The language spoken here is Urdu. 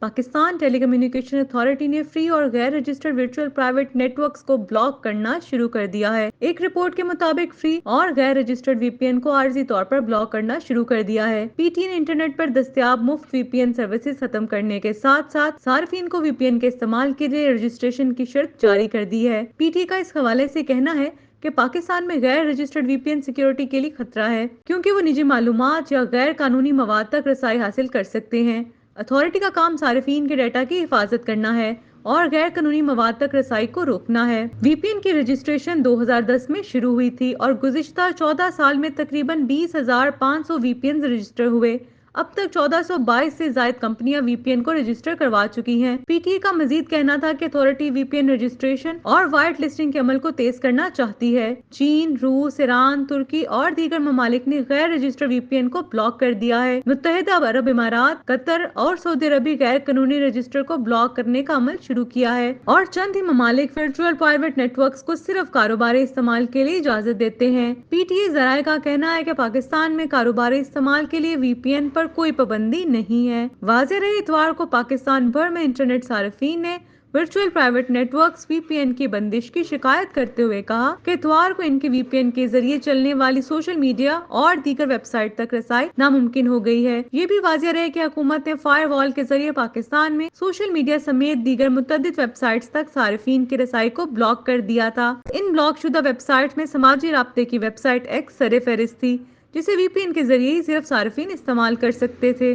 پاکستان ٹیلی کمیونیکیشن اتھارٹی نے فری اور غیر registered virtual private networks کو بلاک کرنا شروع کر دیا ہے۔ ایک رپورٹ کے مطابق فری اور غیر رجسٹرڈ وی پی این کو عارضی طور پر بلاک کرنا شروع کر دیا ہے۔ پی ٹی نے انٹرنیٹ پر دستیاب مفت وی پی این سروسز ختم کرنے کے ساتھ ساتھ صارفین کو وی پی این کے استعمال کے لیے رجسٹریشن کی شرط جاری کر دی ہے۔ پی ٹی کا اس حوالے سے کہنا ہے کہ پاکستان میں غیر رجسٹرڈ وی پی این سیکیورٹی کے لیے خطرہ ہے، کیونکہ وہ نجی معلومات یا غیر قانونی مواد تک رسائی حاصل کر سکتے ہیں۔ اتھارٹی کا کام صارفین کے ڈیٹا کی حفاظت کرنا ہے اور غیر قانونی مواد تک رسائی کو روکنا ہے۔ وی پی این کی رجسٹریشن 2010 میں شروع ہوئی تھی اور گزشتہ 14 سال میں تقریباً 20,500 وی پی این رجسٹر ہوئے۔ اب تک 1422 سے زائد کمپنیاں وی پی این کو رجسٹر کروا چکی ہیں۔ پی ٹی اے کا مزید کہنا تھا کہ اتھارٹی وی پی این رجسٹریشن اور وائٹ لسٹنگ کے عمل کو تیز کرنا چاہتی ہے۔ چین، روس، ایران، ترکی اور دیگر ممالک نے غیر رجسٹرڈ وی پی این کو بلاک کر دیا ہے۔ متحدہ عرب امارات، قطر اور سعودی عرب بھی غیر قانونی رجسٹر کو بلاک کرنے کا عمل شروع کیا ہے اور چند ہی ممالک ورچوئل پرائیویٹ نیٹ ورکس کو صرف کاروباری استعمال کے لیے اجازت دیتے ہیں۔ پی ٹی اے ذرائع کا کہنا ہے کہ پاکستان میں کاروباری استعمال کے لیے وی پی این پر کوئی پابندی نہیں ہے۔ واضح رہے، اتوار کو پاکستان بھر میں انٹرنیٹ صارفین نے ورچوئل پرائیویٹ نیٹ ورکس وی پی این کی بندش کی شکایت کرتے ہوئے کہا کہ اتوار کو ان کے وی پی این کے ذریعے چلنے والی سوشل میڈیا اور دیگر ویب سائٹ تک رسائی ناممکن ہو گئی ہے۔ یہ بھی واضح رہے کہ حکومت نے فائر وال کے ذریعے پاکستان میں سوشل میڈیا سمیت دیگر متعدد ویب سائٹس تک صارفین کی رسائی کو بلاک کر دیا تھا۔ ان بلاک شدہ ویب سائٹس میں سماجی رابطے کی ویب سائٹ ایکس سر فہرست تھی، جسے وی پی این کے ذریعے ہی صرف صارفین استعمال کر سکتے تھے۔